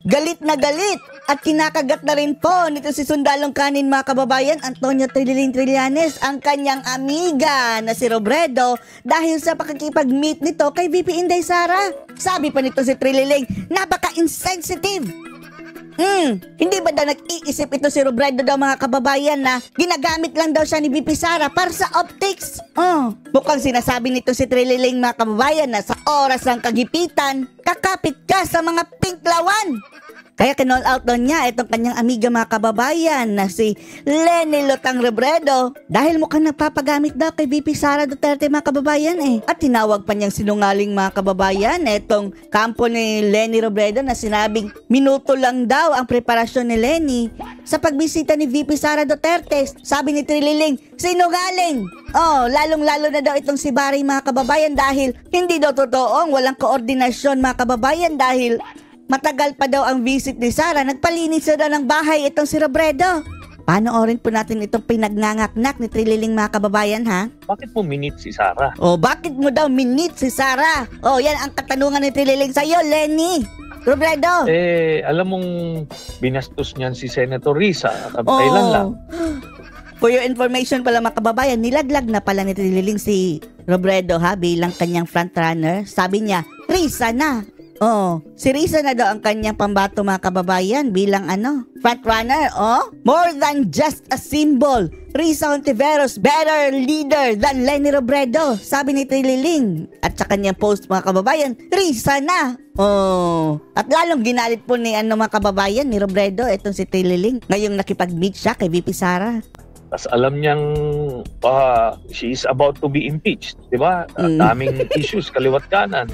Galit na galit at kinakagat na rin po nito si sundalong kanin mga kababayan Antonio Trillanes ang kanyang amiga na si Robredo dahil sa pakikipag-meet nito kay VP Inday Sara. Sabi pa nito si Trillanes, napaka-insensitive. Hindi ba daw nag-iisip ito si Robredo daw mga kababayan na ginagamit lang daw siya ni VP Sara para sa optics? Mukhang sinasabi nito si Trillanes mga kababayan na sa oras ng kagipitan, kakapit ka sa mga pink lawan. Kaya kinall out doon niya itong kanyang amiga mga kababayan na si Leni Lotang Robredo dahil mukhang nagpapagamit daw kay VP Sara Duterte mga kababayan At tinawag pa niyang sinungaling mga kababayan itong kampo ni Leni Robredo na sinabing minuto lang daw ang preparasyon ni Leni sa pagbisita ni VP Sara Duterte. Sabi ni Trillanes, sinungaling! Lalong-lalo na daw itong si Barry mga kababayan dahil hindi daw totoong walang koordinasyon mga kababayan dahil matagal pa daw ang visit ni Sara, nagpalinis na daw ng bahay itong si Robredo. Panoorin po natin itong pinagnangaknak ni Trillanes mga kababayan ha? Bakit mo minit si Sara? Bakit mo daw minit si Sara? Yan ang katanungan ni Trillanes sa'yo, Leni Robredo. Alam mong binastos niyan si Senator Risa. Kailan lang? For your information pala mga kababayan, nilaglag na pala ni Trillanes si Robredo ha bilang kanyang frontrunner. Sabi niya, Risa na. Si Risa na daw ang kanyang pambato mga kababayan bilang frontrunner. More than just a symbol. Risa Hontiveros, better leader than Leni Robredo. Sabi ni Trillanes. At sa kanyang post mga kababayan, Risa na. At lalong ginalit po ni mga kababayan ni Robredo itong si Trillanes. Ngayong nakipag-meet siya kay VP Sara. Tapos alam niyang she is about to be impeached, di ba? Daming issues kaliwat kanan.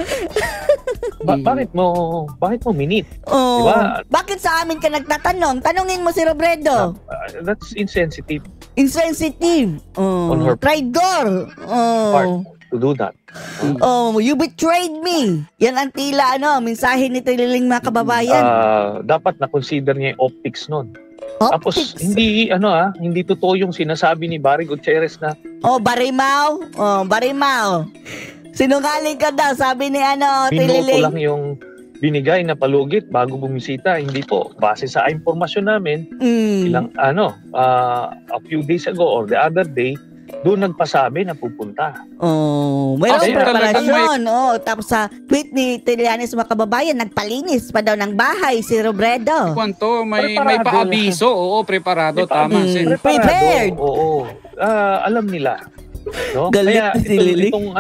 Bakit mo minit? Diba? Bakit sa amin ka nagtatanong? Tanungin mo si Robredo. That's insensitive. Insensitive. On her Traidor. part to do that. You betrayed me. Yan ang tila mensahe ni Trillanes mga kababayan. Dapat na-consider niya yung optics nun. Optics. Tapos hindi totoo yung sinasabi ni Barry Gutierrez na Barimaw. Sinungaling ka daw, sabi ni Trillanes Trillanes. lang yung binigay na palugit bago bumisita. Hindi po. Base sa impormasyon namin, ilang a few days ago or the other day, doon nagpasabi na pupunta. Mayroong preparasyon. Tapos sa tweet ni Trillanes mga kababayan, nagpalinis pa daw ng bahay si Robredo. Kwanto, may paabiso. Preparado. Tama. Prepared. Alam nila. No? Galit Kaya ni itong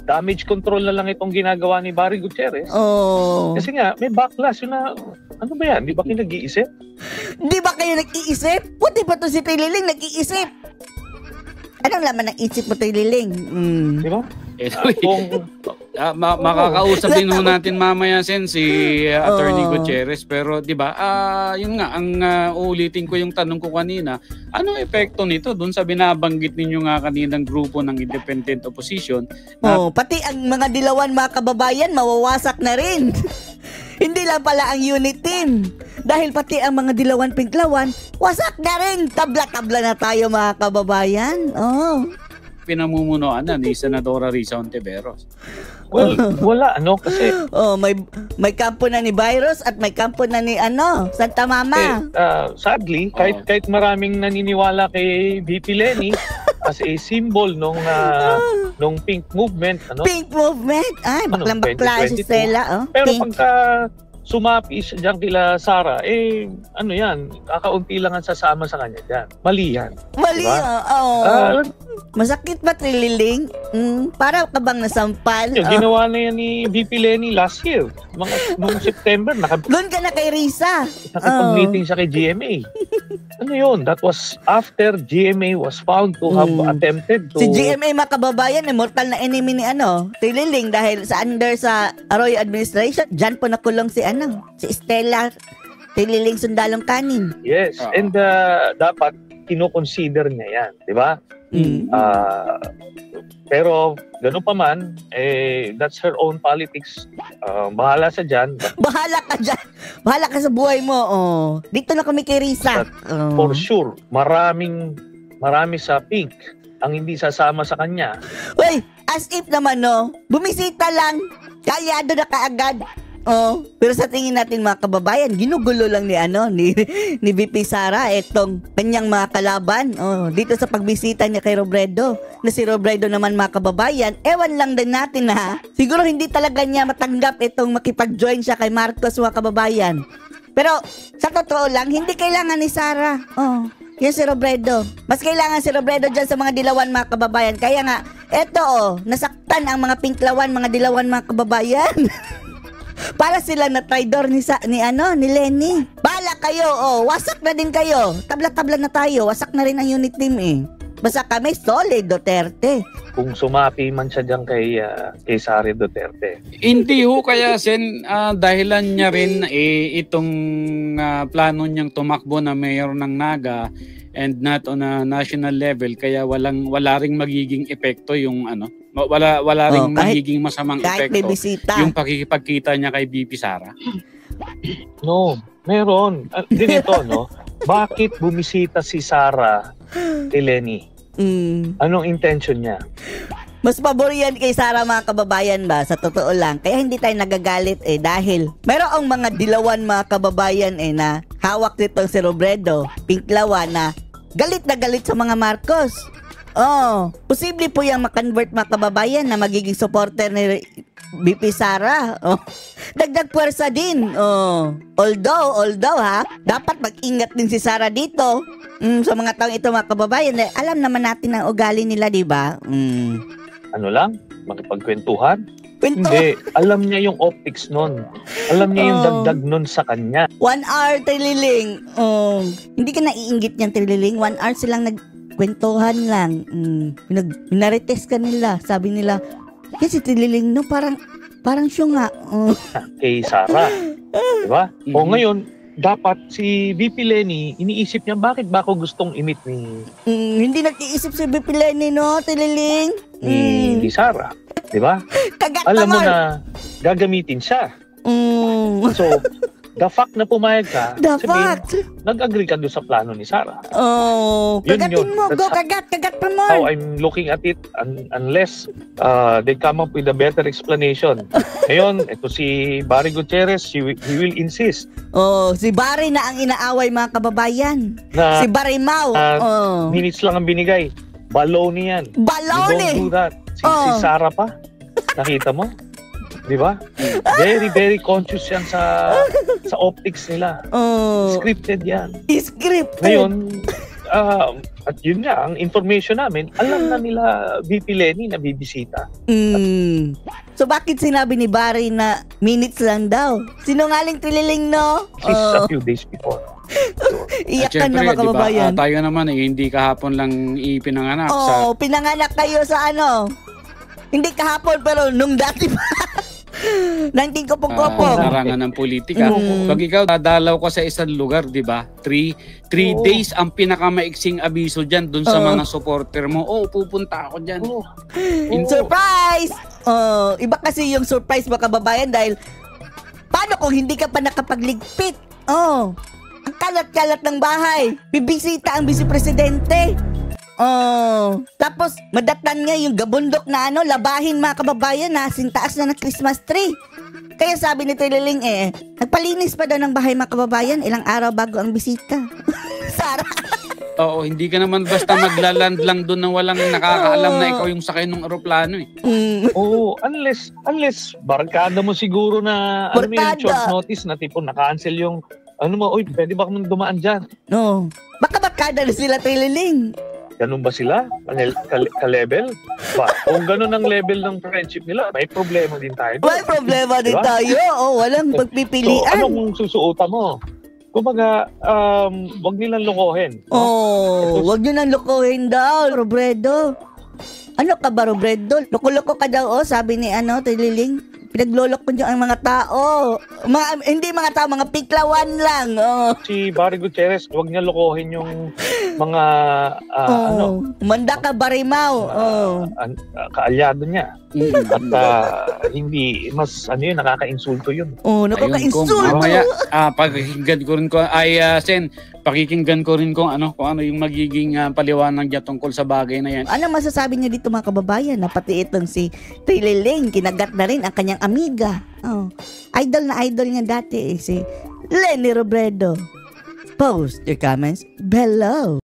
damage control na lang itong ginagawa ni Barry Gutierrez. Kasi nga, may backlash yun na, ano ba yan? Di ba kayo nag-iisip? Di ba kayo nag-iisip? Puti pa to si Trillanes nag-iisip. Anong laman ng isip mo, Trillanes? Di ba? Makakausap din natin mamaya si Attorney Gutierrez, pero 'di ba? Yun nga ang uulitin ko yung tanong ko kanina. Ano epekto nito doon sa binabanggit ninyo nga kaninang grupo ng independent opposition? Pati ang mga dilawan mga kababayan mawawasak na rin. Hindi lang pala ang unit team. Dahil pati ang mga dilawan pinklawan, wasak na rin. Tabla-tabla na tayo mga kababayan. Pinamumunuan na ni Senadora Risa Hontiveros. Well, wala kasi may kampo na ni Virus at may kampo na ni Santa Mama. Sadly, kahit maraming naniniwala kay VP Leni as a symbol nung pink movement, Pink movement? Ay, baklang-bakla si Stella. Pero pink. pagka sumapi siya dyan kila Sara, yan, kakaunti lang ang sasama sa kanya dyan. Mali yan. Mali, diba? Masakit ba, Trillanes? Para ka bang nasampal? Ginawa na yan ni VP Leni last year. Noong September, doon ka na kay Risa. nakapag-meeting siya kay GMA. Ano yun? That was after GMA was found to have attempted to... Si GMA mga kababayan, mortal na enemy ni Trillanes dahil sa Arroyo administration, dyan po nakulong si Stella Trillanes sundalong kanin. Yes, and dapat kino-consider niya yan, di ba? Pero gano'n pa man, that's her own politics. Bahala sa dyan. Bahala ka dyan. Bahala ka sa buhay mo. Dito na kami kay Risa. For sure, marami sa pink ang hindi sasama sa kanya. Uy, as if naman bumisita lang, kayado na kaagad. Oh, pero sa tingin natin mga kababayan, ginugulo lang ni VP Sara etong kanyang mga kalaban. Oh, dito sa pagbisita niya kay Robredo. Na si Robredo naman mga kababayan, ewan lang din natin na siguro hindi talaga niya matanggap itong makipag-join siya kay Marcos mga kababayan. Pero sa totoo lang, hindi kailangan ni Sara. Oh, yan si Robredo. Mas kailangan si Robredo dyan sa mga dilawan mga kababayan. Kaya nga, eto nasaktan ang mga pinklawan, mga dilawan mga kababayan. Para sila na traidor ni Lenny. Bala kayo, wasak na din kayo. Tabla-tabla na tayo, wasak na rin ang unit team eh. Basta kami solid Duterte. Kung sumapi man siya dyan kay Sara Duterte. Hindi ho kaya Sen, dahilan niya rin itong plano niyang tumakbo na mayor ng Naga and not on a national level, kaya wala ring magiging epekto yung wala ring magiging masamang epekto yung pakikipagkita niya kay VP Sara. No, meron. Ganito, no? Bakit bumisita si Sara kay Lenny? Anong intention niya? Mas pabor yan kay Sara mga kababayan ba? Sa totoo lang. Kaya hindi tayo nagagalit dahil mayroong mga dilawan mga kababayan na hawak nitong si Robredo, pinklawan na galit sa mga Marcos. Oh, posible po yung makonvert mga kababayan na magiging supporter ni VP Sara. Oh, dagdag puwersa din. Oh, although dapat mag-ingat din si Sara dito. Sa mga taong ito mga kababayan, alam naman natin ang ugali nila, di ba? Ano lang? Makipagkwentuhan? Hindi. Alam niya yung optics nun. Alam niya yung dagdag nun sa kanya. 1 hour, Trililing. Oh, hindi ka naiinggit niyan, Trililing. 1 hour silang nagkwentuhan lang. Minarites ka nila. Sabi nila, kasi Trililing, no, parang siya nga. Kay Sara. Diba? O ngayon, dapat si VP Lenny, iniisip niya, bakit ba ako gustong imit ni... hindi nag-iisip si VP Lenny, no, Trililing? Ni Sara. Diba? Kagat Alam mo naman. na gagamitin siya. So, the fact na pumayag ka, nag-agree ka doon sa plano ni Sara. Kagatin mo. Go, kagat pa mo. How I'm looking at it, unless they come up with a better explanation. Ngayon, ito si Barry Gutierrez, he will insist. Si Barry na ang inaaway mga kababayan. Na, si Barry Mau. Minutes lang ang binigay. Baloney yan. Baloney! You don't do that. Si Sara pa. Nakita mo? Di ba? Very, very conscious yan sa optics nila. Scripted yan. Scripted. Ngayon, at yun nga, ang information namin, alam na nila VP Lenny na bibisita. So bakit sinabi ni Barry na minutes lang daw? Sinungaling Trililing, no? Just a few days before. Iyakan na mga kababayan. Tayo naman hindi kahapon lang ipinanganak. Pinanganak kayo sa hindi kahapon pero nung dati pa. Nang kopong-kopong. Larangan ng politika. Pag ikaw dadalaw ka sa isang lugar, di ba? 3 days ang pinakamaiksing abiso dyan dun sa mga supporter mo. Pupunta ako dyan. Surprise! Iba kasi yung surprise mga kababayan dahil paano kung hindi ka pa nakapagligpit? Ang kalat-kalat ng bahay. Bibisita ang vice-presidente. Tapos madatan nga yung gabundok na labahin mga kababayan na sintaas na ng Christmas tree. Kaya sabi ni Trililing nagpalinis pa daw ng bahay mga kababayan ilang araw bago ang bisita. Sara. Oo, hindi ka naman basta maglaland lang doon nang walang nakakaalam na ikaw yung sakay ng eroplano Unless barkada mo siguro na alam mo yung short notice na tipo na-cancel yung pwede ba kami dumaan dyan? No. Baka barkada na sila Trililing. Ganun ba sila? Ka-level? Kung ganun ang level ng friendship nila, may problema din tayo. May problema din tayo. Walang pagpipilian. So, anong susuotan mo? Kumbaga, wag nilang lokohin. Wag nyo nang lokohin daw, Robredo. Ano ka ba, Robredo? Loko-loko ka daw, sabi ni Trililing. Pinaglolok ko dyan ang mga tao. Hindi mga tao, mga piklawan lang. Si Barry Gutierrez, huwag niya lokohin yung mga Manda ka, Barry Mau. kaalyado niya. At hindi, mas ano yun, nakaka-insulto yun. Oh, Ayun, nakaka-insulto. mamaya, pakikinggan ko rin ko, Sen, pakikinggan ko rin kung ano yung magiging paliwanag niya tungkol sa bagay na yan. Ano masasabi niya dito mga kababayan na pati itong si Trililing, kinagat na rin ang kanyang amiga. Oh, idol na idol niya dati si Leni Robredo. Post your comments below.